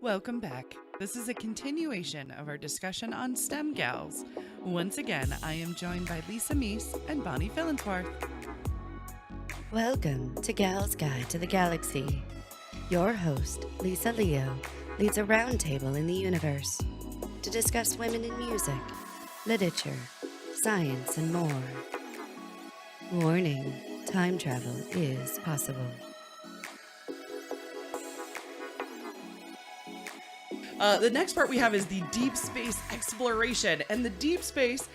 Welcome back. This is a continuation of our discussion on STEM gals. Once again, I am joined by Lisa Meese and Bonnie Fillinsworth. Welcome to Gal's Guide to the Galaxy. Your host, Lisa Leo, leads a roundtable in the universe to discuss women in music, literature, science, and more. Warning, time travel is possible. The next part we have is the deep space exploration, and the deep space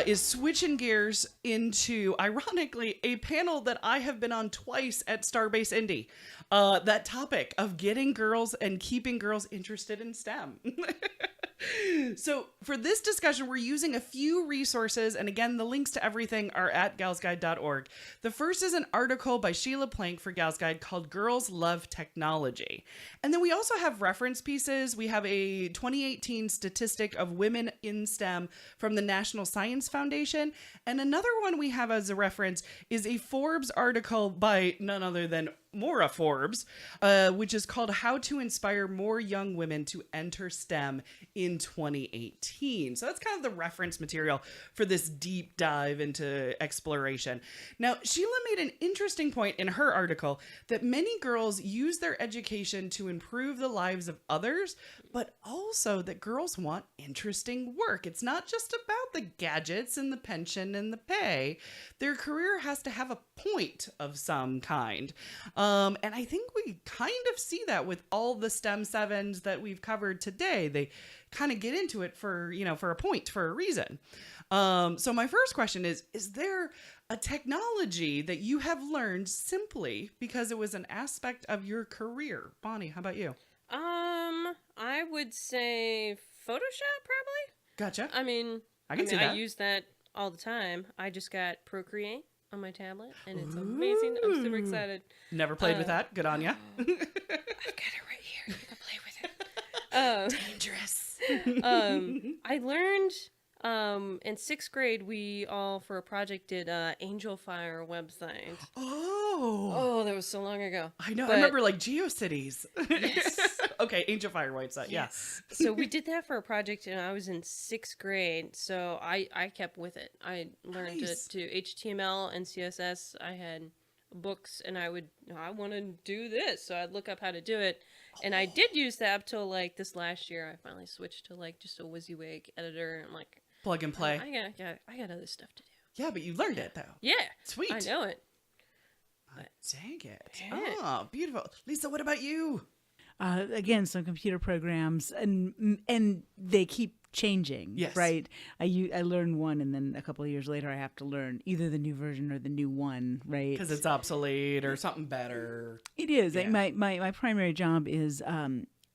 is switching gears into, ironically, a panel that I have been on twice at Starbase Indy. That topic of getting girls and keeping girls interested in STEM. So for this discussion, we're using a few resources, and again, the links to everything are at galsguide.org. The first is an article by Sheila Plank for Gals Guide called Girls Love Technology. And then we also have reference pieces. We have a 2018 statistic of women in STEM from the National Science Foundation. And another one we have as a reference is a Forbes article by none other than Maura Forbes, which is called How to Inspire More Young Women to Enter STEM in 2018. So that's kind of the reference material for this deep dive into exploration. Now, Sheila made an interesting point in her article that many girls use their education to improve the lives of others, but also that girls want interesting work. It's not just about the gadgets and the pension and the pay. Their career has to have a point of some kind. And I think we kind of see that with all the STEM 7s that we've covered today. They kind of get into it for a point, for a reason. So my first question is there a technology that you have learned simply because it was an aspect of your career? Bonnie, how about you? I would say Photoshop, probably. Gotcha. I mean, see that. I use that all the time. I just got Procreate on my tablet, and it's amazing. I'm super excited. Never played with that. Good on ya. I've got it right here. You can play with it. Dangerous. I learned in 6th grade, we all, for a project, did Angel Fire website. Oh, that was so long ago. I know. I remember like GeoCities. Yes. Okay, Angel Fire website. Yes. So we did that for a project, and I was in 6th grade, so I kept with it. I learned Nice. to HTML and CSS. I had books, and I want to do this, so I'd look up how to do it. And I did use that up till like this last year. I finally switched to like just a WYSIWYG editor, and I'm like, Plug and play. I got other stuff to do. Yeah, but you learned it though. Yeah. Sweet. I know it. Dang it. Yeah. Oh, beautiful. Lisa, what about you? Again, some computer programs, and they keep changing. Yes. Right. I learned one, and then a couple of years later, I have to learn either the new version or the new one. Right. Because it's obsolete or something better. It is. Yeah. My primary job is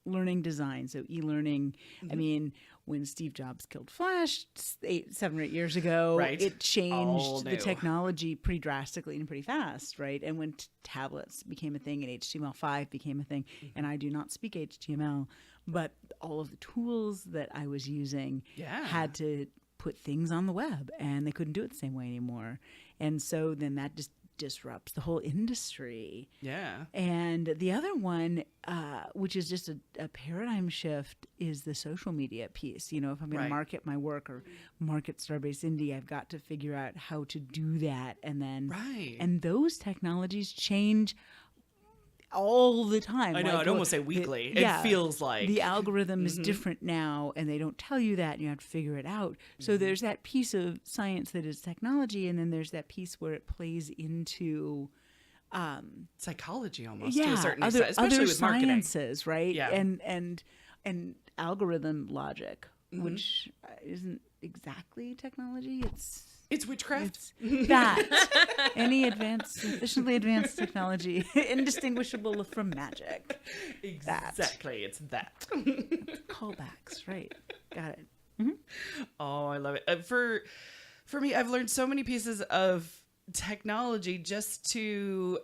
learning design, so e-learning. Mm-hmm. I mean, when Steve Jobs killed Flash 7 or 8 years ago, Right. it All changed the new. technology pretty drastically and pretty fast, right? And when tablets became a thing and HTML5 became a thing, Mm-hmm. and I do not speak HTML, but all of the tools that I was using Yeah. had to put things on the web, and they couldn't do it the same way anymore. And so then that just disrupts the whole industry. Yeah. And the other one, which is just a paradigm shift, is the social media piece. You know, if I'm going Right. to market my work or market Starbase Indie, I've got to figure out how to do that. And then, Right. and those technologies change all the time. I know, Like, I'd almost say weekly. yeah, It feels like. the algorithm is Mhm. different now, and they don't tell you that, and you have to figure it out. So Mm-hmm. there's that piece of science that is technology, and then there's that piece where it plays into Psychology almost to a certain other, extent, especially other with marketing. sciences, right? Yeah. And algorithm logic, Mm-hmm. which isn't exactly technology. It's witchcraft. It's that any sufficiently advanced technology indistinguishable from magic. That. Exactly. It's that. Callbacks, right? Got it. Oh, I love it. For me, I've learned so many pieces of technology just to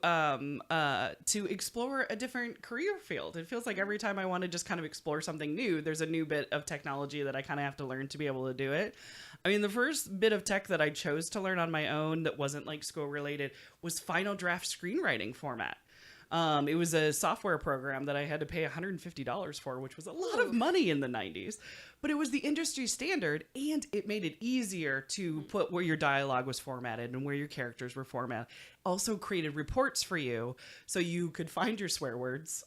explore a different career field. It feels like every time I want to just kind of explore something new, there's a new bit of technology that I kind of have to learn to be able to do it. I mean, the first bit of tech that I chose to learn on my own that wasn't like school related was Final Draft screenwriting format. It was a software program that I had to pay $150 for, which was a lot of money in the 90s. But it was the industry standard, and it made it easier to put where your dialogue was formatted and where your characters were formatted. Also created reports for you so you could find your swear words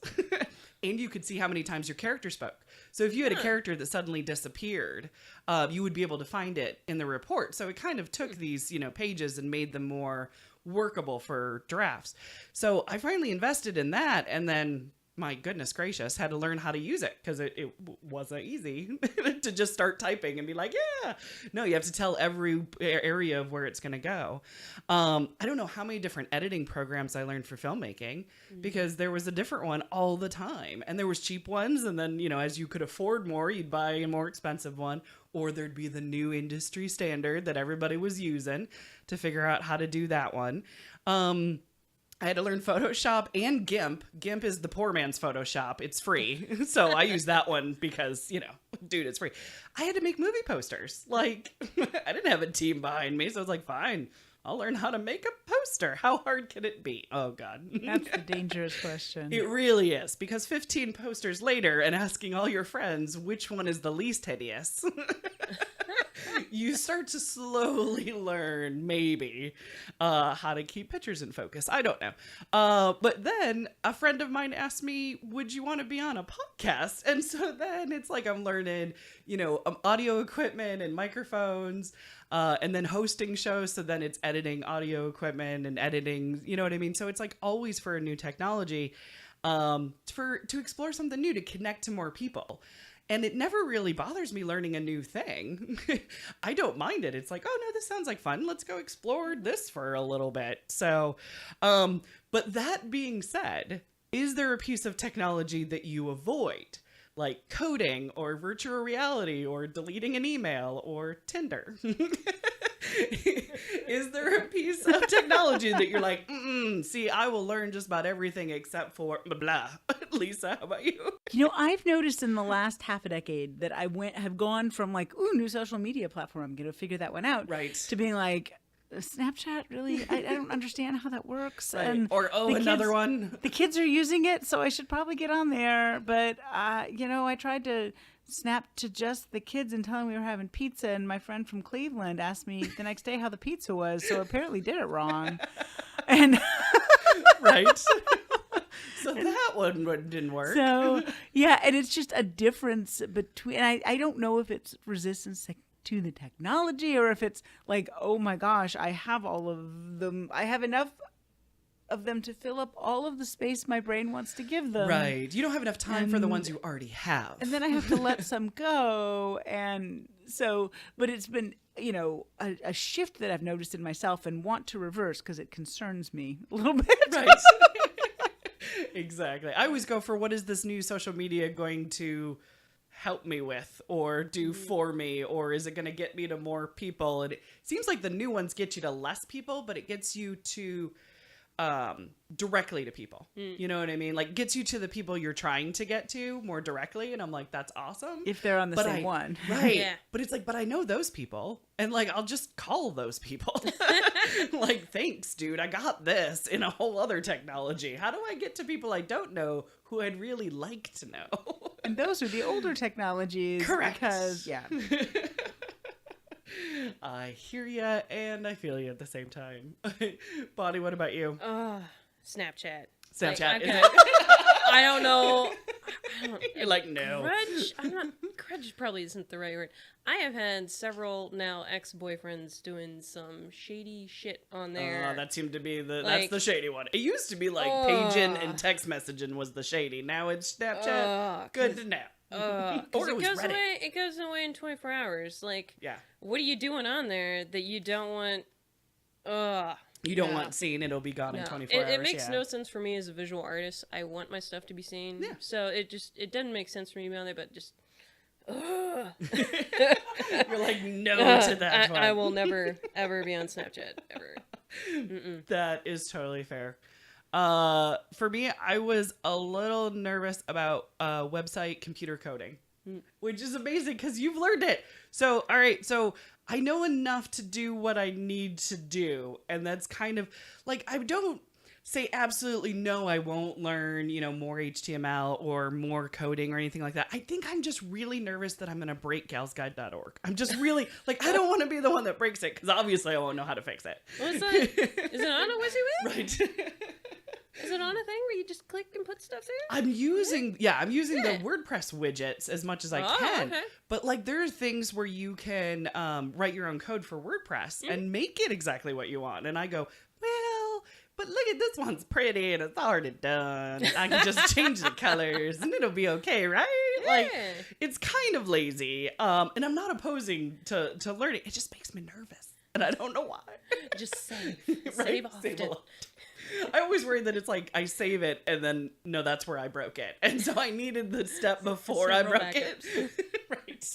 and you could see how many times your character spoke. So if you had a character that suddenly disappeared, you would be able to find it in the report. So it kind of took these, pages and made them more workable for drafts. So I finally invested in that, and then my goodness gracious, had to learn how to use it because it wasn't easy to just start typing and be like, yeah. No, you have to tell every area of where it's going to go. I don't know how many different editing programs I learned for filmmaking because there was a different one all the time. And there was cheap ones. And then, as you could afford more, you'd buy a more expensive one. Or there'd be the new industry standard that everybody was using to figure out how to do that one. I had to learn Photoshop and GIMP. GIMP is the poor man's Photoshop. It's free. So I use that one because, dude, it's free. I had to make movie posters. Like, I didn't have a team behind me. So I was like, fine, I'll learn how to make a poster. How hard can it be? Oh, God. That's the dangerous question. It really is. Because 15 posters later and asking all your friends which one is the least hideous, you start to slowly learn, maybe, how to keep pictures in focus. I don't know. But then a friend of mine asked me, would you want to be on a podcast? And so then it's like I'm learning, audio equipment and microphones, and then hosting shows. So then it's editing audio equipment and editing, you know what I mean? So it's like always for a new technology, to explore something new, to connect to more people. And it never really bothers me learning a new thing. I don't mind it. It's like, oh no, this sounds like fun. Let's go explore this for a little bit. So, but that being said, is there a piece of technology that you avoid? Like coding or virtual reality or deleting an email or Tinder? Is there a piece of technology that you're like, see, I will learn just about everything except for blah, blah. Lisa, how about you? I've noticed in the last half a decade that I have gone from like, new social media platform, I'm going to figure that one out. Right. To being like, Snapchat, really? I don't understand how that works. Right. And or, another one. The kids are using it, so I should probably get on there. But, I tried to snap to just the kids and tell them we were having pizza, and my friend from Cleveland asked me the next day how the pizza was, so apparently did it wrong. And right. So that one didn't work. So, yeah, and it's just a difference between, and I don't know if it's resistance to the technology or if it's like, oh my gosh, I have all of them. I have enough of them to fill up all of the space my brain wants to give them. Right. You don't have enough time for the ones you already have. And then I have to let some go. And so, but it's been, a shift that I've noticed in myself and want to reverse because it concerns me a little bit. Right. Exactly. I always go for what is this new social media going to help me with or do for me, or is it going to get me to more people? And it seems like the new ones get you to less people, but it gets you to directly to people. You know what I mean? Like gets you to the people you're trying to get to more directly. And I'm like, that's awesome. If they're on the same one. Right. Yeah. But it's like, but I know those people. And like, I'll just call those people. Like, thanks, dude. I got this in a whole other technology. How do I get to people I don't know who I'd really like to know? And those are the older technologies. Correct. Because, yeah. I hear ya and I feel you at the same time. Bonnie, what about you? Snapchat. Snapchat, is I don't know. You're like, no. Grudge probably isn't the right word. I have had several now ex-boyfriends doing some shady shit on there. Oh, that seemed to be that's Like- the shady one. It used to be like paging and text messaging was the shady. Now it's Snapchat. Good to know. Or it was Reddit. It goes away in 24 hours. Like, Yeah. what are you doing on there that you don't want? You don't No. want seen. It'll be gone in No. 24 hours. It makes yeah. no sense for me as a visual artist. I want my stuff to be seen. Yeah. So it doesn't make sense for me to be on there, but just. You're like, no to that one. I will never, ever be on Snapchat, ever. That is totally fair. For me, I was a little nervous about website computer coding, which is amazing because you've learned it. So, all right. So I know enough to do what I need to do. And that's kind of like, say absolutely no, I won't learn, more HTML or more coding or anything like that. I think I'm just really nervous that I'm going to break galsguide.org. I'm just really like, I don't want to be the one that breaks it because obviously I won't know how to fix it. What's that? Is it on a WYSIWYG? Right. Is it on a thing where you just click and put stuff there? I'm using the WordPress widgets as much as I can. Okay. But like there are things where you can write your own code for WordPress and make it exactly what you want. And I go, well, but look at this one's pretty and it's already done. I can just change the colors and it'll be okay, right? Yeah. Like it's kind of lazy. And I'm not opposing to learning. It just makes me nervous. And I don't know why. Just save. Right? Save often. Save a lot. I always worry that it's like I save it and then no, that's where I broke it. And so I needed the step before I Several broke it. Right.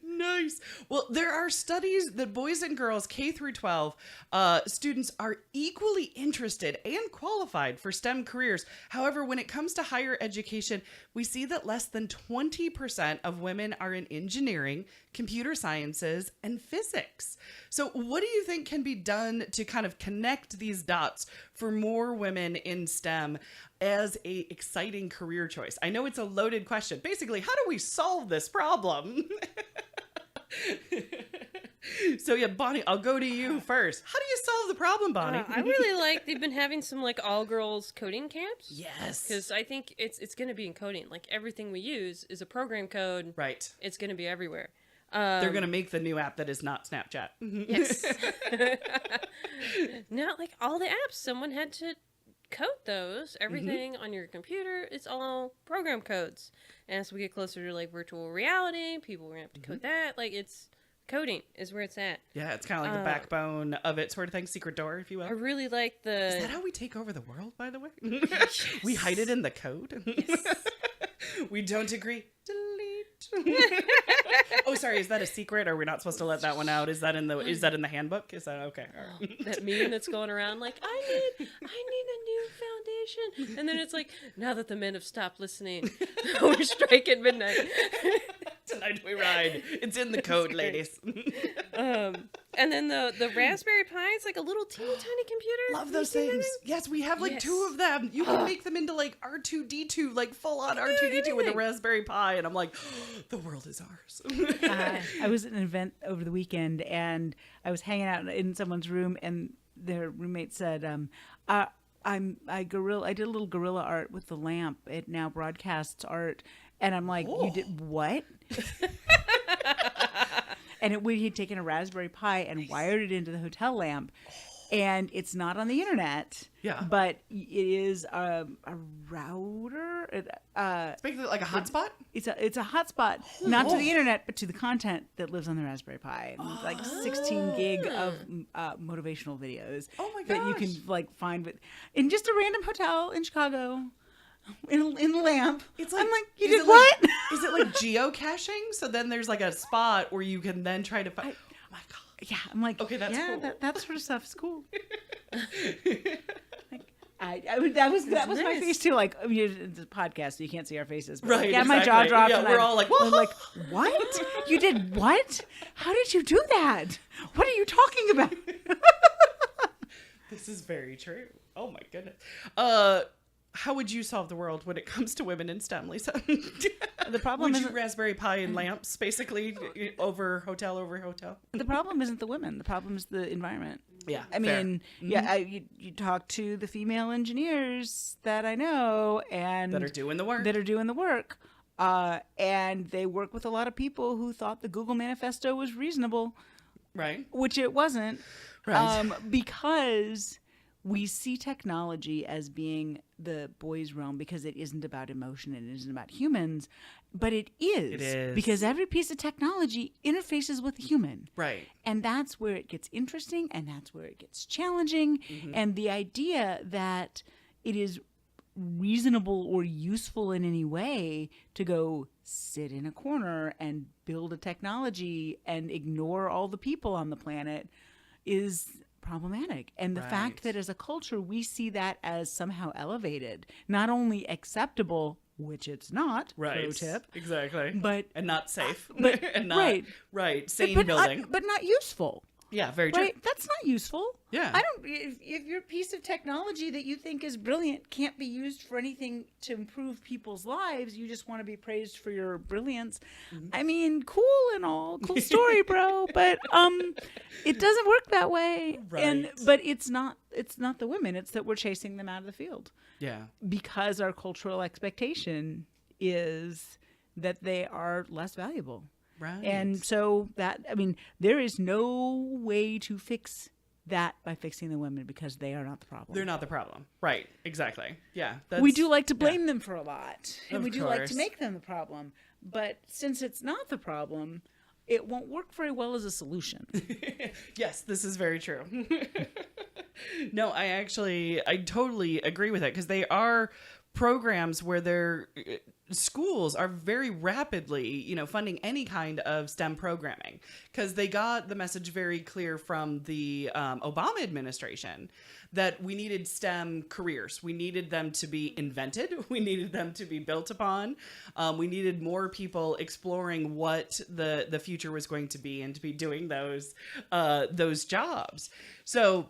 Nice. Well, there are studies that boys and girls K through 12 students are equally interested and qualified for STEM careers. However, when it comes to higher education, we see that less than 20% of women are in engineering, computer sciences, and physics. So what do you think can be done to kind of connect these dots for more women in STEM as a exciting career choice? I know it's a loaded question. Basically, how do we solve this problem? So yeah, Bonnie, I'll go to you first. How do you solve the problem, Bonnie? I really like they've been having some like all girls coding camps. Yes. Because I think it's going to be in coding. Like everything we use is a program code. Right. It's going to be everywhere. They're going to make the new app that is not Snapchat. Yes. No, like all the apps, someone had to code those. Everything on your computer, it's all program codes. And as we get closer to like virtual reality, people are going to have to code that. Like it's coding is where it's at. Yeah, it's kind of like the backbone of it sort of thing. Secret door, if you will. I really like the... Is that how we take over the world, by the way? We hide it in the code? We don't agree. Delete. Oh, sorry. Is that a secret? Or we're not supposed to let that one out? Is that in the handbook? Is that okay? All right. That meme that's going around like, I need a new foundation. And then it's like, now that the men have stopped listening, we're striking midnight. Tonight we ride. It's in the code, ladies. And then the Raspberry Pi, it's like a little teeny tiny computer. Love those things. Yes, we have like Yes. 2 of them. You can make them into like R2D2, like full on R2D2 with a Raspberry Pi. And I'm like, the world is ours. I was at an event over the weekend and I was hanging out in someone's room and their roommate said, I did a little gorilla art with the lamp. It now broadcasts art. And I'm like, You did what? And he'd taken a Raspberry Pi and wired it into the hotel lamp. And it's not on the internet. Yeah. But it is a router. It's basically like a hotspot? It's a hotspot, not to the internet, but to the content that lives on the Raspberry Pi. And it's like 16 gig of motivational videos. Oh my That you can gosh. like find in just a random hotel in Chicago. In the lamp. It's I'm like, you is did it what? Like, is it like geocaching? So then there's like a spot where you can then try to find. Oh my god. Yeah, I'm like, Okay, that's cool. that sort of stuff is cool. That was my nice. face too. Like, I mean, it's a podcast, so you can't see our faces. But Right, yeah, my jaw exactly. dropped. Yeah, and we're I'm- all like, I'm like, what? You did what? How did you do that? What are you talking about? This is very true. Oh my goodness. How would you solve the world when it comes to women in STEM, Lisa? The problem would you isn't Raspberry Pi and lamps, basically over hotel over hotel? the problem isn't the women. The problem is the environment. Yeah, I mean, you talk to the female engineers that I know and that are doing the work. And they work with a lot of people who thought the Google Manifesto was reasonable, Right. which it wasn't. Right. Because we see technology as being the boys' realm because it isn't about emotion and it isn't about humans, but it is. It is. Because every piece of technology interfaces with a human. Right. And that's where it gets interesting and that's where it gets challenging. And the idea that it is reasonable or useful in any way to go sit in a corner and build a technology and ignore all the people on the planet is problematic. And the Right. fact that as a culture we see that as somehow elevated, not only acceptable, which it's not, Right. pro tip, Exactly. but and not safe. but- and not right. right. Sane but, building. but not useful. Yeah, very true. Right? That's not useful. Yeah. I don't. If your piece of technology that you think is brilliant can't be used for anything to improve people's lives, you just want to be praised for your brilliance. I mean, cool and all, cool story, bro. But it doesn't work that way. Right. But it's not. It's not the women. It's that we're chasing them out of the field Yeah. because our cultural expectation is that they are less valuable. Right. And so there is no way to fix that by fixing the women because they are not the problem. they're not the problem. Right. Exactly. Yeah. We do like to blame them for a lot, and Of we do like course. to make them the problem. But since it's not the problem, it won't work very well as a solution. Yes, this is very true. No, I totally agree with it because they are programs where their schools are very rapidly, funding any kind of STEM programming because they got the message very clear from the Obama administration that we needed STEM careers. We needed them to be invented. We needed them to be built upon. We needed more people exploring what the future was going to be and to be doing those jobs. So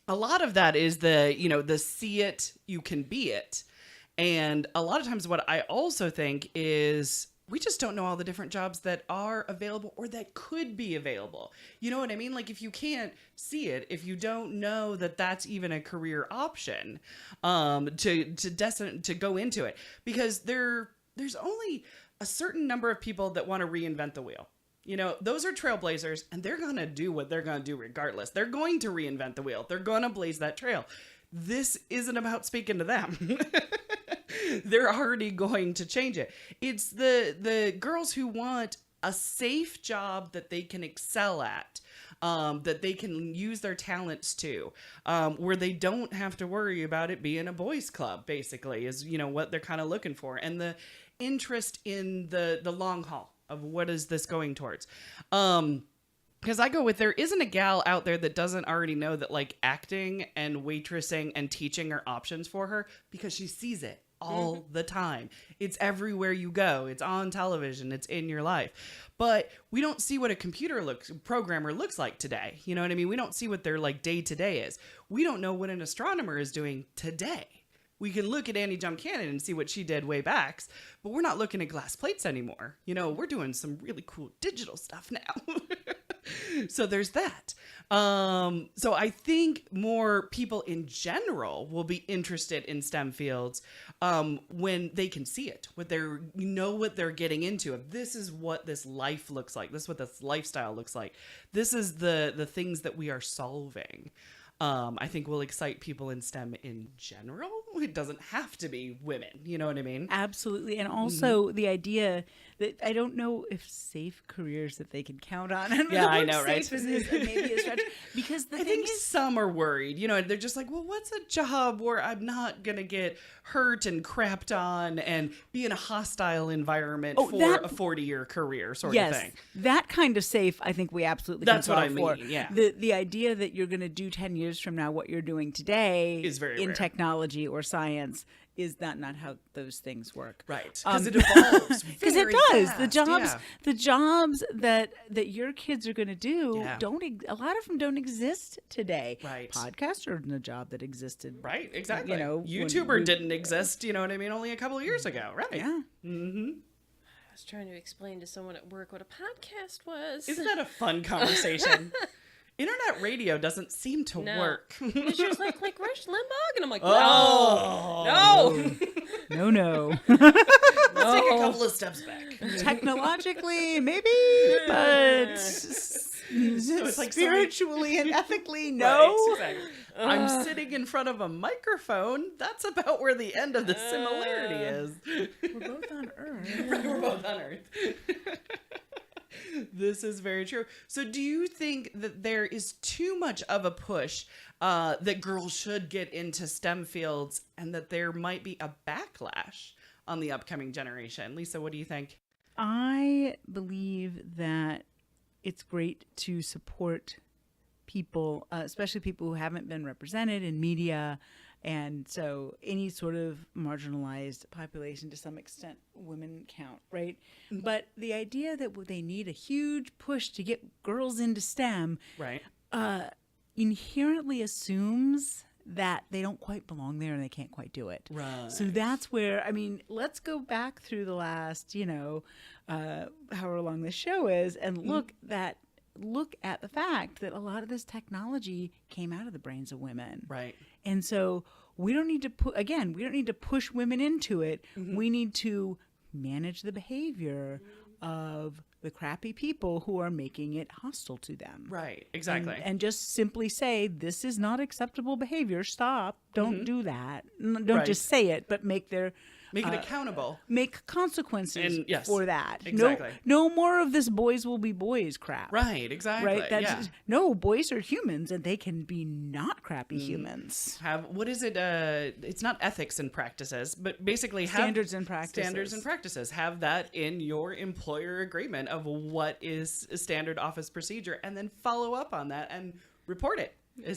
a lot of that is the see it, you can be it. And a lot of times what I also think is we just don't know all the different jobs that are available or that could be available. You know what I mean? Like if you can't see it, if you don't know that that's even a career option, to go into it, because there's only a certain number of people that want to reinvent the wheel. Those are trailblazers and they're going to do what they're going to do regardless. They're going to reinvent the wheel. They're going to blaze that trail. This isn't about speaking to them. They're already going to change it. It's the girls who want a safe job that they can excel at, that they can use their talents to, where they don't have to worry about it being a boys' club, basically, is, what they're kind of looking for. And the interest in the long haul of what is this going towards. Because I go with there isn't a gal out there that doesn't already know that like acting and waitressing and teaching are options for her because she sees it all the time. It's everywhere you go. It's on television. It's in your life. But we don't see what a programmer looks like today. You know what I mean? We don't see what their like day to day is. We don't know what an astronomer is doing today. We can look at Annie Jump Cannon and see what she did way back, but we're not looking at glass plates anymore. We're doing some really cool digital stuff now. So there's that. So I think more people in general will be interested in STEM fields when they can see it, what they're getting into. If this is what this life looks like, this is what this lifestyle looks like. This is the things that we are solving. I think will excite people in STEM in general. It doesn't have to be women. You know what I mean? Absolutely. And also the idea that I don't know if safe careers that they can count on. Yeah, I know, right? Safe is maybe a stretch. Because the I thing think is, some are worried. They're just like, well, what's a job where I'm not going to get hurt and crapped on and be in a hostile environment for a 40-year career sort of thing. That kind of safe, I think we absolutely That's can what I solve mean, for. yeah. The idea that you're going to do 10 years from now what you're doing today Is very in rare. technology or science is not how those things work. Right. Because it evolves. Because it very does. fast. The jobs that your kids are going to do Yeah. a lot of them don't exist today. Right. Podcasts are a job that existed. Right, exactly. when YouTuber we- didn't exist, you know what I mean, only a couple of years ago, right? Yeah. I was trying to explain to someone at work what a podcast was. Isn't that a fun conversation? Internet radio doesn't seem to No. work. And she was like Rush Limbaugh, and I'm like, Oh. no. No. Let's take a couple of steps back. Technologically, maybe, but it's like spiritually and ethically, no. Right, exactly. I'm sitting in front of a microphone. That's about where the end of the similarity is. We're both on Earth. Right, we're both on Earth. This is very true. So do you think that there is too much of a push that girls should get into STEM fields and that there might be a backlash on the upcoming generation? Lisa, what do you think? I believe that it's great to support people, especially people who haven't been represented in media And so any sort of marginalized population, to some extent, women count, right? But the idea that they need a huge push to get girls into STEM Right. inherently assumes that they don't quite belong there and they can't quite do it. Right. So that's where, I mean, let's go back through the last, however long this show is, and look at the fact that a lot of this technology came out of the brains of women. Right. And so we don't need to push women into it. We need to manage the behavior of the crappy people who are making it hostile to them. Right. Exactly. And just simply say, this is not acceptable behavior. Stop. Don't do that. Don't Right. just say it, but make Make it accountable. make consequences And yes, for that. exactly. No more of this boys will be boys crap. Right. Exactly. Right? That's yeah. no, boys are humans and they can be not crappy humans. Have what is it? It's not ethics and practices, but basically have Standards and practices. Standards and practices. Have that in your employer agreement of what is a standard office procedure, and then follow up on that and report it.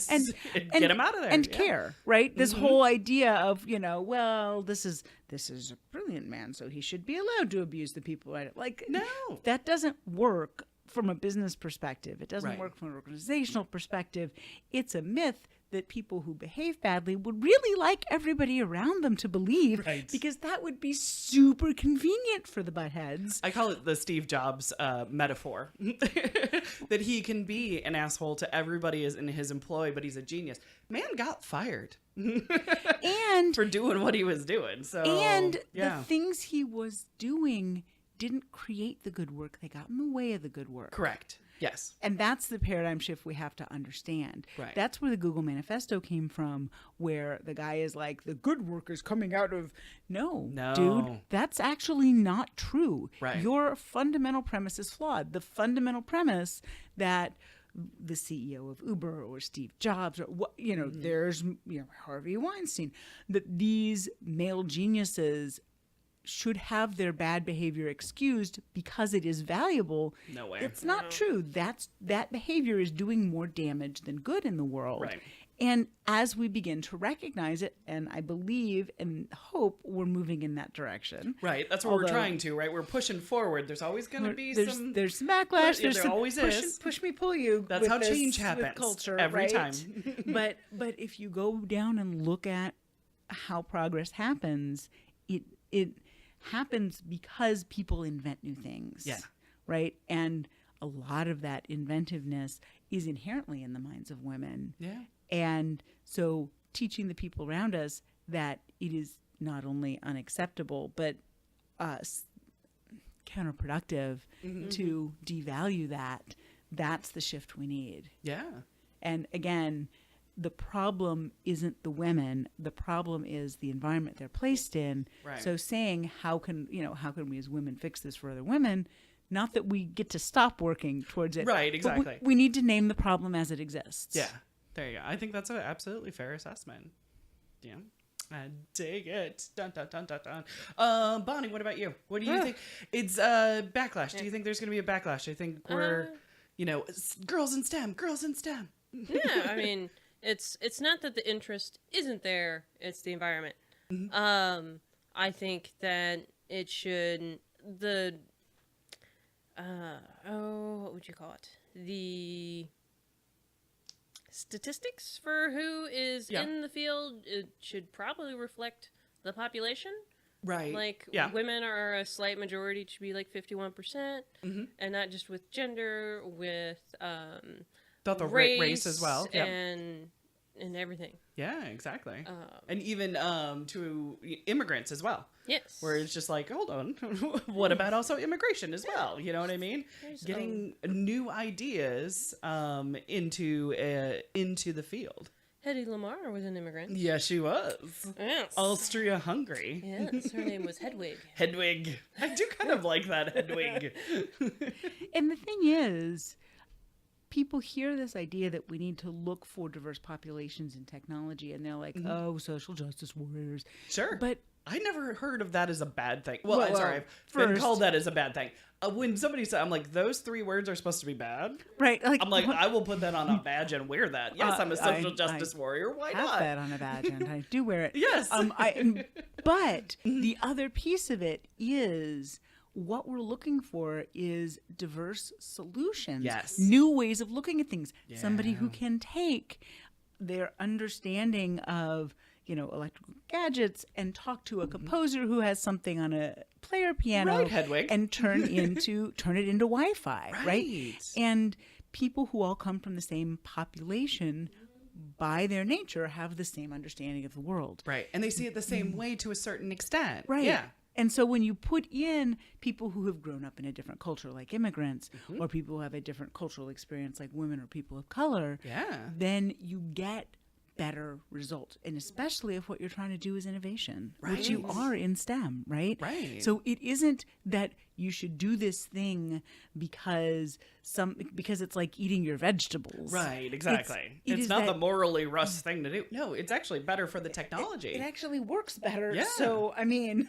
And get them out of there and yeah. care, right? This whole idea of well, this is a brilliant man, so he should be allowed to abuse the people. Right? Like No. that doesn't work from a business perspective. It doesn't Right. work from an organizational perspective. It's a myth that people who behave badly would really like everybody around them to believe, Right. because that would be super convenient for the buttheads. I call it the Steve Jobs metaphor. That he can be an asshole to everybody in his employ, but he's a genius. Man got fired And for doing what he was doing. So the things he was doing didn't create the good work. They got in the way of the good work. Correct. Yes. And that's the paradigm shift we have to understand. Right. That's where the Google Manifesto came from, where the guy is like, the good work is coming out of... No, dude, that's actually not true. Right. Your fundamental premise is flawed. The fundamental premise that the CEO of Uber or Steve Jobs or there's Harvey Weinstein, that these male geniuses should have their bad behavior excused because it is valuable. No way. It's not true. That behavior is doing more damage than good in the world. Right. And as we begin to recognize it, and I believe and hope we're moving in that direction. Right. That's what we're trying to, right? We're pushing forward. There's always going to be there's some... There's some backlash. Yeah, There's there some always is. push me, pull you. That's with how this- change with happens culture, every right? time. but if you go down and look at how progress happens, it happens because people invent new things. Yeah. Right? And a lot of that inventiveness is inherently in the minds of women. Yeah. And so teaching the people around us that it is not only unacceptable, but counterproductive to devalue that's the shift we need. Yeah. And again, the problem isn't the women. The problem is the environment they're placed in. Right. So saying how can we as women fix this for other women? Not that we get to stop working towards it. Right, but exactly. we need to name the problem as it exists. Yeah. There you go. I think that's an absolutely fair assessment. Yeah. I dig it. Dun, dun, dun, dun, dun. Bonnie, what about you? What do you think? It's backlash. Do you think there's going to be a backlash? I think we're, girls in STEM, girls in STEM. Yeah, I mean, it's not that the interest isn't there, it's the environment. I think that it should what would you call it? The statistics for who is in the field, it should probably reflect the population. Right. Like, yeah. women are a slight majority, it should be like 51%, and not just with gender, with Thought the race as well. Yep. and everything. Yeah, exactly. And even to immigrants as well. Yes. Where it's just like, hold on, what about also immigration as well? You know what I mean? Getting new ideas into the field. Hedy Lamarr was an immigrant. Yeah, she was. Yes. Austria-Hungary. Yes, her name was Hedwig. Hedwig. I do kind of like that, Hedwig. And the thing is, people hear this idea that we need to look for diverse populations in technology, and they're like, oh, social justice warriors. Sure. But I never heard of that as a bad thing. Well, I'm Well, sorry, I've been first- called that as a bad thing. When somebody said, I'm like, those 3 words are supposed to be bad? Right. Like, I'm like, I will put that on a badge and wear that. Yes, I'm a social I justice warrior. Why have not? that on a badge, and I do wear it. Yes. But the other piece of it is what we're looking for is diverse solutions. Yes. New ways of looking at things. Somebody who Yeah. can take their understanding of, electrical gadgets and talk to a composer who has something on a player piano Right, Hedwig. and turn it into Wi-Fi, right? Right. And people who all come from the same population by their nature have the same understanding of the world. Right. And they see it the same way to a certain extent. Right. Yeah. And so when you put in people who have grown up in a different culture, like immigrants, Mm-hmm. or people who have a different cultural experience, like women or people of color, Yeah. then you get better results. And especially if what you're trying to do is innovation, which you Right. are in STEM, right? Right. So it isn't that you should do this thing because it's like eating your vegetables. Right, exactly. it It's is not that- the morally Russ thing to do. No, it's actually better for the technology. It actually works better. Yeah. So, I mean,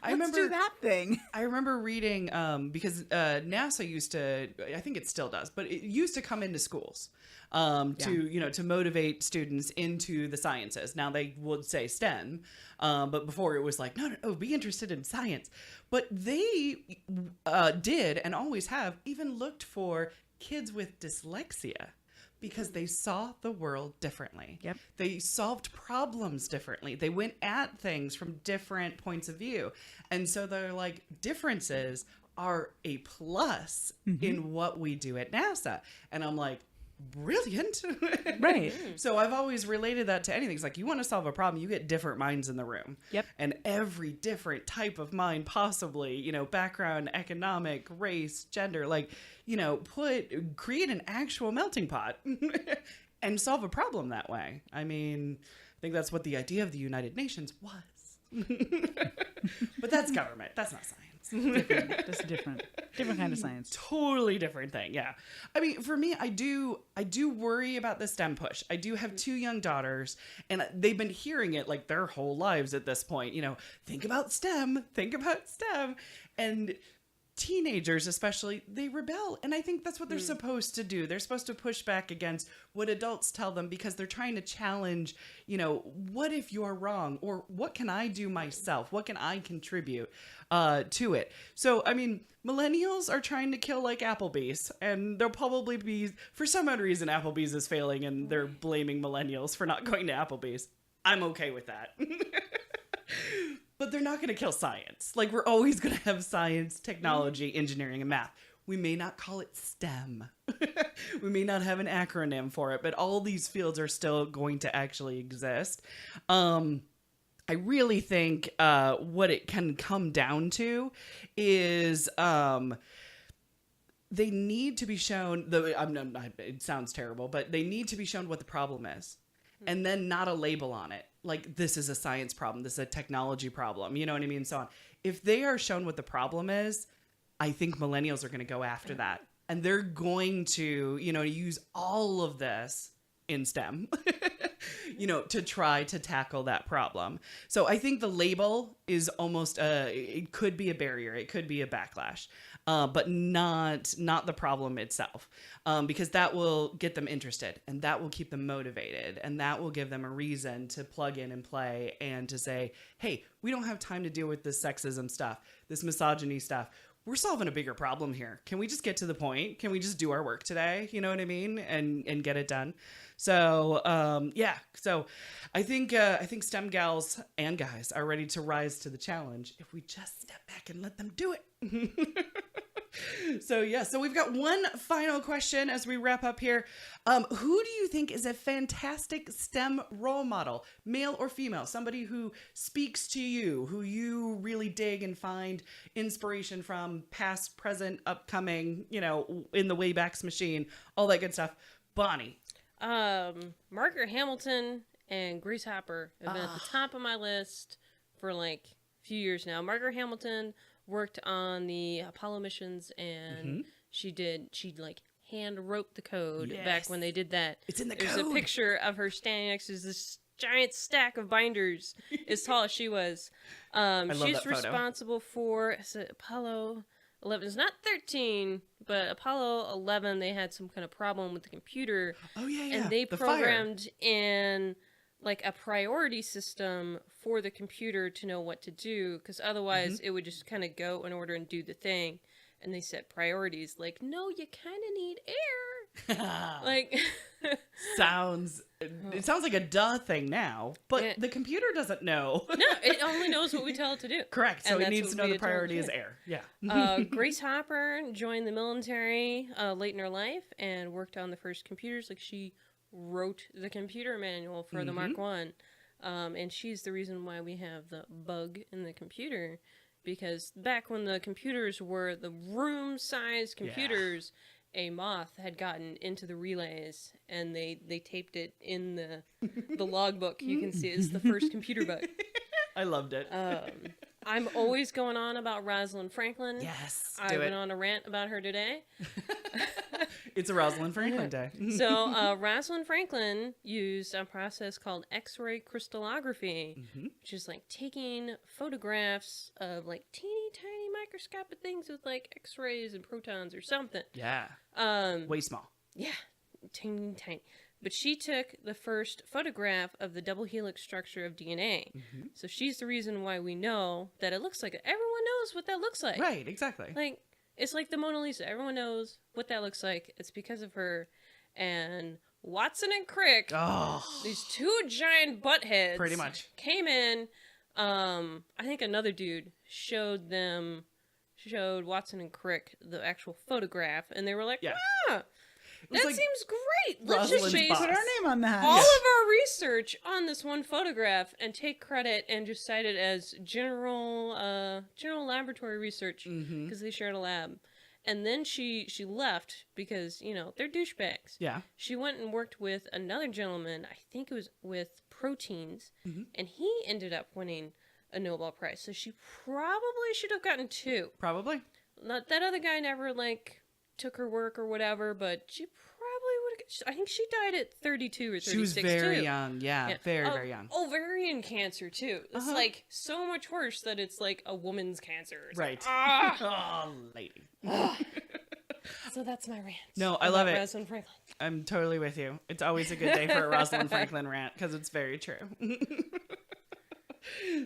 I let's do remember- that thing. I remember reading because NASA used to, I think it still does, but it used to come into schools to motivate students into the sciences. Now they would say STEM, but before it was like no, be interested in science. But they did and always have even looked for kids with dyslexia. Because they saw the world differently. Yep. They solved problems differently. They went at things from different points of view. And so they're like, differences are a plus in what we do at NASA. And I'm like, brilliant. Right. So I've always related that to anything. It's like, you want to solve a problem, you get different minds in the room. Yep. And every different type of mind possibly, background, economic, race, gender, create an actual melting pot and solve a problem that way. I mean, I think that's what the idea of the United Nations was. But that's government. That's not science. That's a different kind of science. Totally different thing. Yeah. I mean, for me, I do worry about the STEM push. I do have 2 young daughters and they've been hearing it like their whole lives at this point, think about STEM. And teenagers especially, they rebel, and I think that's what they're supposed to do. They're supposed to push back against what adults tell them because they're trying to challenge, what if you're wrong, or what can I do myself, what can I contribute to it. So I mean, millennials are trying to kill like Applebee's, and they'll probably be, for some odd reason, Applebee's is failing and they're blaming millennials for not going to Applebee's. I'm okay with that. But they're not going to kill science. Like, we're always going to have science, technology, engineering, and math. We may not call it STEM. We may not have an acronym for it, but all these fields are still going to actually exist. I really think what it can come down to is they need to be shown, it sounds terrible, but they need to be shown what the problem is. And then not a label on it. Like, this is a science problem. This is a technology problem. You know what I mean? So on. If they are shown what the problem is, I think millennials are going to go after that. And they're going to, use all of this in STEM, to try to tackle that problem. So I think the label is almost, it could be a barrier. It could be a backlash. But not the problem itself, because that will get them interested and that will keep them motivated and that will give them a reason to plug in and play and to say, hey, we don't have time to deal with this sexism stuff, this misogyny stuff. We're solving a bigger problem here. Can we just get to the point? Can we just do our work today? You know what I mean? And get it done. So, So I think STEM gals and guys are ready to rise to the challenge if we just step back and let them do it. So we've got one final question as we wrap up here. Who do you think is a fantastic STEM role model, male or female? Somebody who speaks to you, who you really dig and find inspiration from, past, present, upcoming, in the Waybacks machine, all that good stuff. Bonnie. Margaret Hamilton and Grace Hopper have been at the top of my list for like a few years now. Margaret Hamilton worked on the Apollo missions, and she hand wrote the code back when they did that. It's in the There's code. a picture of her standing next to this giant stack of binders as tall as she was. love She's that photo. responsible for, is it Apollo 11? It's not 13, but Apollo 11, they had some kind of problem with the computer. Oh yeah. And they the fire. programmed in like a priority system for the computer to know what to do, because otherwise it would just kind of go in order and do the thing. And they set priorities like, no, you kind of need air. Like, Sounds. It sounds like a duh thing now, but Yeah. the computer doesn't know. no, it only knows what we tell it to do. Correct. So And it that's needs what to know we the had told it priority to is do. air. Yeah. Grace Hopper joined the military late in her life and worked on the first computers. Like, she wrote the computer manual for the Mark I. And she's the reason why we have the bug in the computer. Because back when the computers were the room-sized computers, a moth had gotten into the relays, and they taped it in the logbook. You can see it's the first computer bug. I loved it. I'm always going on about Rosalind Franklin. yes. I've Do been it. on a rant about her today. It's a Rosalind Franklin day. So Rosalind Franklin used a process called X-ray crystallography, which is like taking photographs of like teeny tiny microscopic things with like X-rays and protons or something. Yeah. Way small. Yeah, teeny tiny. But she took the first photograph of the double helix structure of DNA. So she's the reason why we know that it looks like it. Everyone knows what that looks like. Right. Exactly. Like, it's like the Mona Lisa. Everyone knows what that looks like. It's because of her. And Watson and Crick, Oh. these two giant butt heads, Pretty much. came in. I think another dude showed Watson and Crick the actual photograph, and they were like, Yeah. that like seems great. Let's just Rosalind's base boss. Put our name on that. all of our research on this one photograph and take credit and just cite it as general laboratory research because they shared a lab. And then she left because, you know, they're douchebags. Yeah. She went and worked with another gentleman, I think it was with proteins, and he ended up winning a Nobel Prize. So she probably should have gotten 2. Probably. Not that other guy never like took her work or whatever, but she probably would have. I think she died at 32 or 36 She was very too. young. Yeah. Very young. Ovarian cancer too. It's like so much worse that it's like a woman's cancer. It's like, Right. ah! Oh, lady. So that's my rant. No, I about love it. Rosalind Franklin. I'm totally with you. It's always a good day for a Rosalind Franklin rant because it's very true.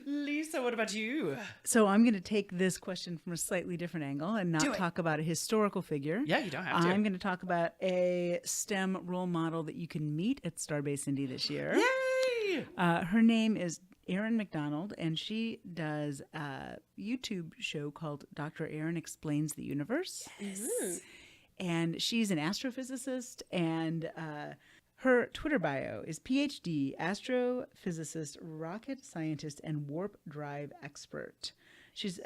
Lisa, what about you? So I'm going to take this question from a slightly different angle and Do not it. talk about a historical figure. Yeah, you don't have to. I'm going to talk about a STEM role model that you can meet at Starbase Indy this year. Yay! Her name is Erin McDonald, and she does a YouTube show called Dr. Erin Explains the Universe. And she's an astrophysicist, and her Twitter bio is PhD, astrophysicist, rocket scientist, and warp drive expert.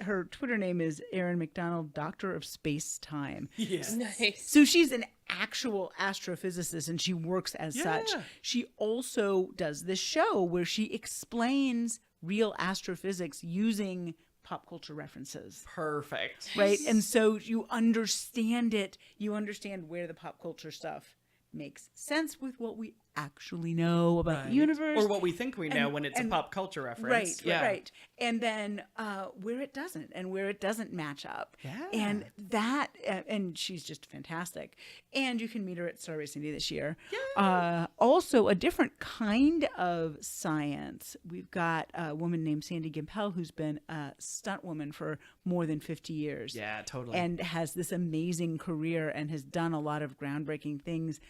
Her Twitter name is Erin McDonald, Doctor of Space Time. Yes. Nice. So she's an actual astrophysicist, and she works as such. Yeah. She also does this show where she explains real astrophysics using pop culture references. Perfect. Right? And so you understand it. You understand where the pop culture stuff makes sense with what we actually know about the universe. Or what we think we know And- when it's a and- pop culture reference. Right, Yeah. right. And then where it doesn't, and where it doesn't match up. Yeah. And that, and she's just fantastic. And you can meet her at Starbase Indy this year. Also, a different kind of science. We've got a woman named Sandy Gimpel who's been a stunt woman for more than 50 years. Yeah, totally. And has this amazing career and has done a lot of groundbreaking things.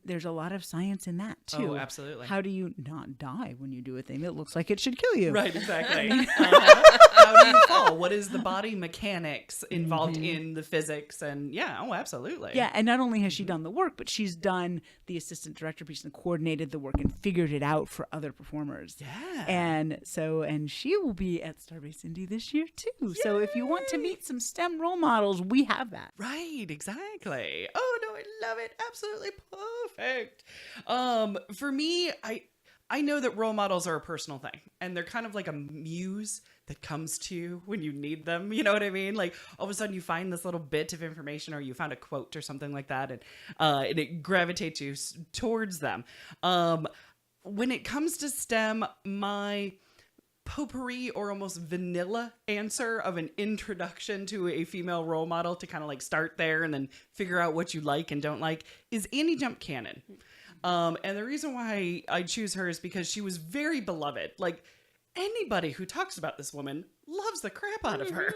There's a lot of science in that too. Oh, absolutely. How do you not die when you do a thing that looks like it should kill you? Right, exactly. How do you fall? What is the body mechanics involved in the physics? And absolutely. Yeah, and not only has she done the work, but she's done the assistant director piece and coordinated the work and figured it out for other performers. Yeah. And she will be at Starbase Indy this year too. So if you want to meet some STEM role models, we have that. Right, exactly. Oh no, I love it. Absolutely perfect. For me, I know that role models are a personal thing, and they're kind of like a muse that comes to you when you need them. You know what I mean? Like all of a sudden you find this little bit of information, or you found a quote or something like that, and it gravitates you towards them. when it comes to STEM, my potpourri or almost vanilla answer of an introduction to a female role model to kind of like start there and then figure out what you like and don't like is Annie Jump Cannon. And the reason why I choose her is because she was very beloved. Like, anybody who talks about this woman loves the crap out of her.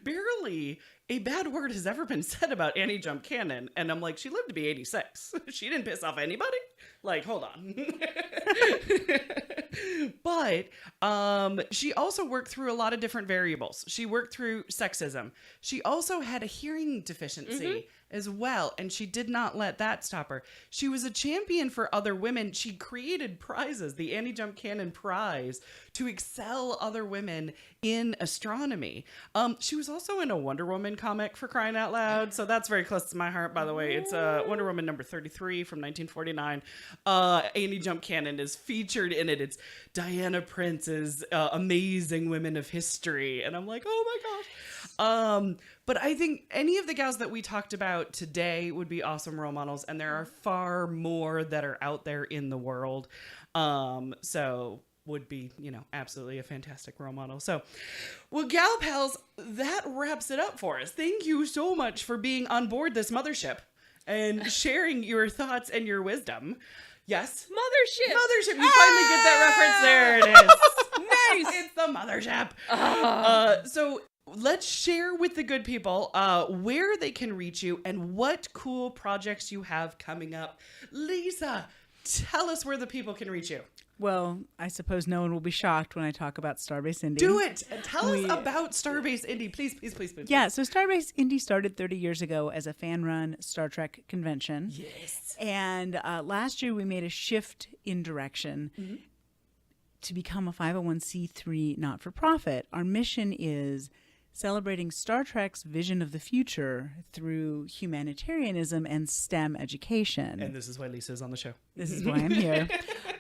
Barely a bad word has ever been said about Annie Jump Cannon. And I'm like, she lived to be 86. She didn't piss off anybody? Like, hold on. But she also worked through a lot of different variables. She worked through sexism. She also had a hearing deficiency as well, and she did not let that stop her. She was a champion for other women. She created prizes, the Annie Jump Cannon Prize, to excel other women in astronomy. She was also in a Wonder Woman comic, for crying out loud, so that's very close to my heart, by the way. It's Wonder Woman number 33 from 1949. Annie Jump Cannon is featured in it. It's Diana Prince's Amazing Women of History, and I'm like, oh my gosh. But I think any of the gals that we talked about today would be awesome role models, and there are far more that are out there in the world. So would be, absolutely a fantastic role model. So, well, Gal Pals, that wraps it up for us. Thank you so much for being on board this mothership and sharing your thoughts and your wisdom. Yes? Mothership! Mothership! You finally get that reference. There it is. Nice! It's the mothership. So let's share with the good people where they can reach you and what cool projects you have coming up. Lisa, tell us where the people can reach you. Well, I suppose no one will be shocked when I talk about Starbase Indie. Do it. And tell us about Starbase Indie. Please, please, please, please. Yeah, so Starbase Indie started 30 years ago as a fan-run Star Trek convention. Yes. And last year we made a shift in direction to become a 501c3 not-for-profit. Our mission is celebrating Star Trek's vision of the future through humanitarianism and STEM education. And this is why Lisa's on the show. This is why I'm here.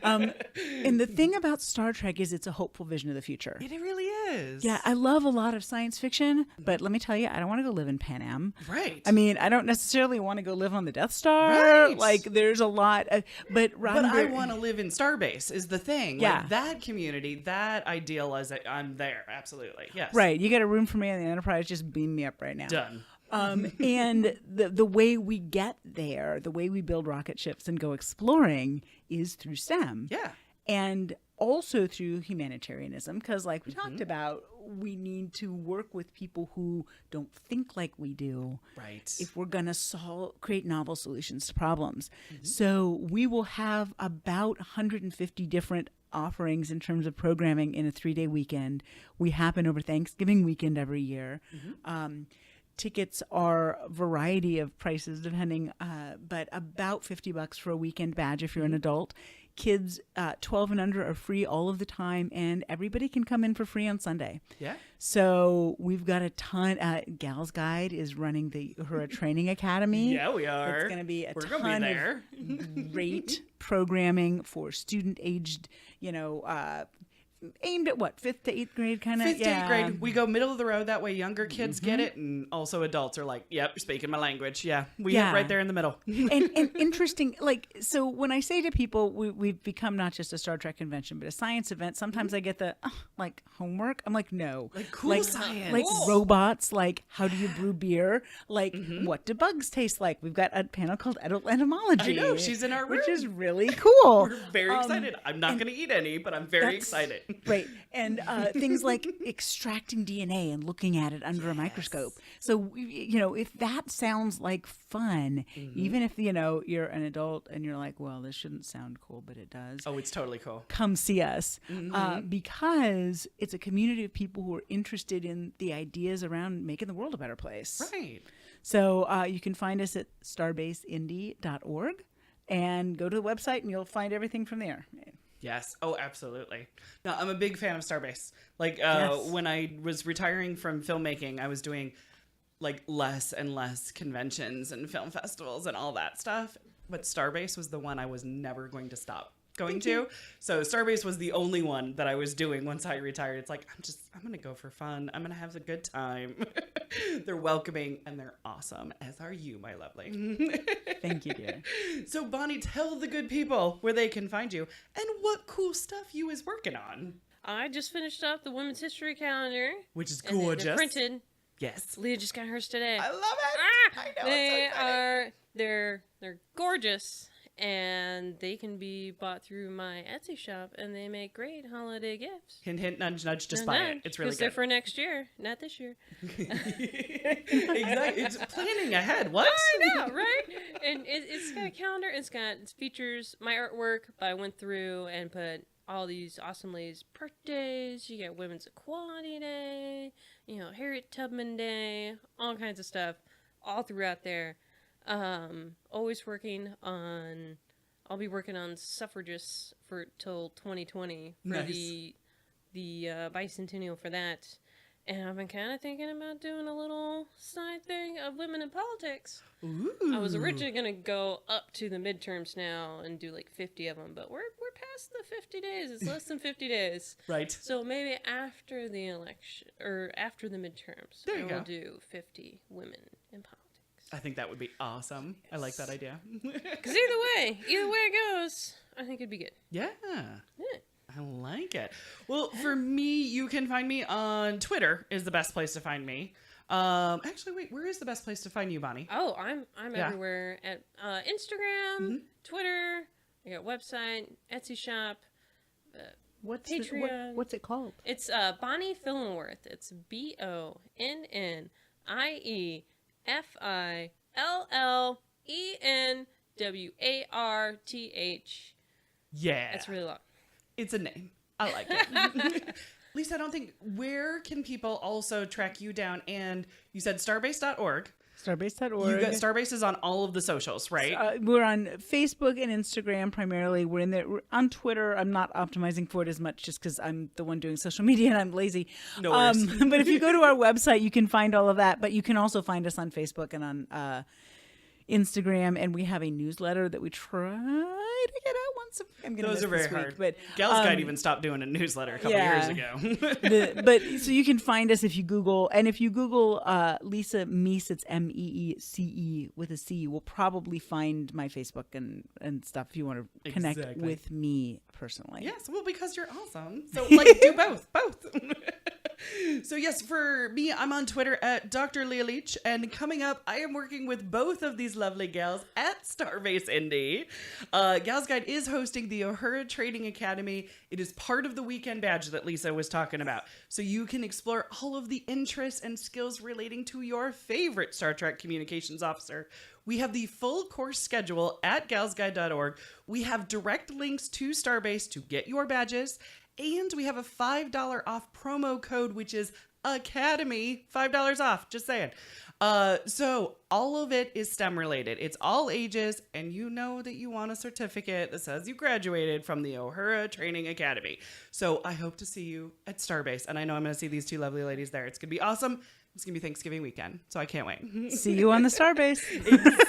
And the thing about Star Trek is it's a hopeful vision of the future. It really is. Yeah, I love a lot of science fiction, but let me tell you, I don't want to go live in Pan Am. Right. I mean, I don't necessarily want to go live on the Death Star. Right. Like, there's a lot. But I want to live in Starbase is the thing. Yeah. Like, that community, that ideal, I'm there. Absolutely. Yes. Right. You got a room for me on the Enterprise. Just beam me up right now. Done. And the way we get there, the way we build rocket ships and go exploring is through STEM. Yeah. And also through humanitarianism, because like we talked about, we need to work with people who don't think like we do. Right. If we're going to create novel solutions to problems. So we will have about 150 different offerings in terms of programming in a 3-day weekend. We happen over Thanksgiving weekend every year. Tickets are a variety of prices depending, but about $50 for a weekend badge if you're an adult. Kids 12 and under are free all of the time, and everybody can come in for free on Sunday. Yeah. So we've got a ton. Gals Guide is running her training academy. Yeah, we are. It's going to be We're gonna be there. of great programming for student-aged, aimed at what, 5th to 8th grade kind of? 5th to 8th grade. We go middle of the road. That way younger kids get it. And also adults are like, yep, you're speaking my language. Yeah. We hit right there in the middle. and interesting, so when I say to people, we've become not just a Star Trek convention, but a science event, sometimes I get the, homework. I'm like, no. Like cool science. Like robots, like how do you brew beer? Like what do bugs taste like? We've got a panel called Adult Entomology. I know, she's in our room. Which is really cool. We're very excited. I'm not going to eat any, but I'm very excited. Right. And things like extracting DNA and looking at it under a microscope. So, if that sounds like fun, even if, you're an adult and you're like, well, this shouldn't sound cool, but it does. Oh, it's totally cool. Come see us because it's a community of people who are interested in the ideas around making the world a better place. Right. So you can find us at starbaseindy.org and go to the website and you'll find everything from there. Yes. Oh, absolutely. No, I'm a big fan of Starbase. Like, Yes. when I was retiring from filmmaking, I was doing like less and less conventions and film festivals and all that stuff. But Starbase was the one I was never going to stop. going to. So Starbase was the only one that I was doing once I retired. It's like, I'm going to go for fun. I'm going to have a good time. They're welcoming and they're awesome, as are you, my lovely. Thank you, dear. So Bonnie, tell the good people where they can find you and what cool stuff you is working on. I just finished up the Women's History Calendar. Which is and gorgeous. they're printed. Yes. Leah just got hers today. I love it. Ah! I know. They it's so exciting. they're gorgeous, and they can be bought through my Etsy shop, and they make great holiday gifts. Hint, hint, nudge, nudge. Just buy it. It's really They're good. for next year, not this year. Exactly. It's planning ahead. What? I know, right? And it's got a calendar. It features my artwork, but I went through and put all these awesome ladies' birthdays. You get Women's Equality Day, Harriet Tubman Day, all kinds of stuff, all throughout there. Always working on. I'll be working on suffragists for till 2020 for Nice. the bicentennial for that. And I've been kind of thinking about doing a little side thing of women in politics. Ooh. I was originally going to go up to the midterms now and do like 50 of them, but we're past the 50 days. It's less than 50 days. Right. So maybe after the election, or after the midterms, There you I will go. do 50 women in politics. I think that would be awesome. I like that idea. Because either way it goes, I think it'd be good. Yeah. Yeah. I like it. Well, for me, you can find me on Twitter is the best place to find me. Actually, wait, where is the best place to find you, Bonnie? Oh, I'm Yeah. everywhere at Instagram, Twitter. I got website, Etsy shop. What's Patreon. what's it called? It's Bonnie Fillenworth. It's BonnieFillenWarth. Yeah. That's really long. It's a name. I like it. Lisa, I don't think, where can people also track you down? And you said starbase.org. Starbase.org. You got Starbase is on all of the socials, right? We're on Facebook and Instagram primarily. We're in there. We're on Twitter. I'm not optimizing for it as much just because I'm the one doing social media and I'm lazy. No worries. But if you go to our website, you can find all of that. But you can also find us on Facebook and on Instagram. And we have a newsletter that we try to get out once. I'm gonna Those miss are very this week, hard. But Gals Guide even stopped doing a newsletter a couple years ago. but so you can find us if you Google, and if you Google Lisa Meese, it's MEECE with a C. You will probably find my Facebook and stuff if you want to connect Exactly. with me personally. Yes, well, because you're awesome. So, like, do both. So, yes, for me, I'm on Twitter at Dr. Leah Leach. And coming up, I am working with both of these lovely gals at Starbase Indie. Gals Guide is hosting the Uhura Training Academy. It is part of the weekend badge that Lisa was talking about. So you can explore all of the interests and skills relating to your favorite Star Trek communications officer. We have the full course schedule at galsguide.org. We have direct links to Starbase to get your badges. And we have a $5 off promo code, which is Academy. $5 off, just saying. So all of it is STEM related. It's all ages, and you know that you want a certificate that says you graduated from the Uhura Training Academy. So I hope to see you at Starbase, and I know I'm going to see these two lovely ladies there. It's going to be awesome. It's going to be Thanksgiving weekend, so I can't wait. See you on the Starbase. Exactly.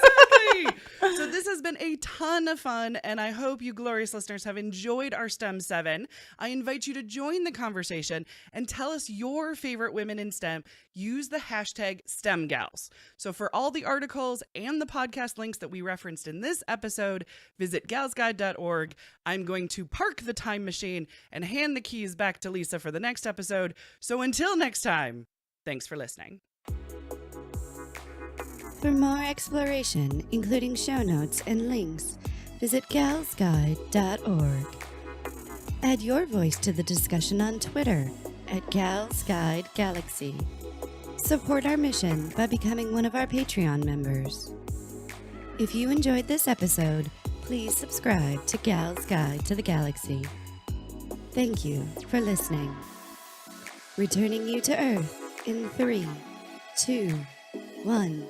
So this has been a ton of fun, and I hope you glorious listeners have enjoyed our STEM 7. I invite you to join the conversation and tell us your favorite women in STEM. Use the hashtag STEMGals. So for all the articles and the podcast links that we referenced in this episode, visit galsguide.org. I'm going to park the time machine and hand the keys back to Lisa for the next episode. So until next time, thanks for listening. For more exploration, including show notes and links, visit galsguide.org. Add your voice to the discussion on Twitter at Gals Guide Galaxy. Support our mission by becoming one of our Patreon members. If you enjoyed this episode, please subscribe to Gals Guide to the Galaxy. Thank you for listening. Returning you to Earth in 3, 2, 1.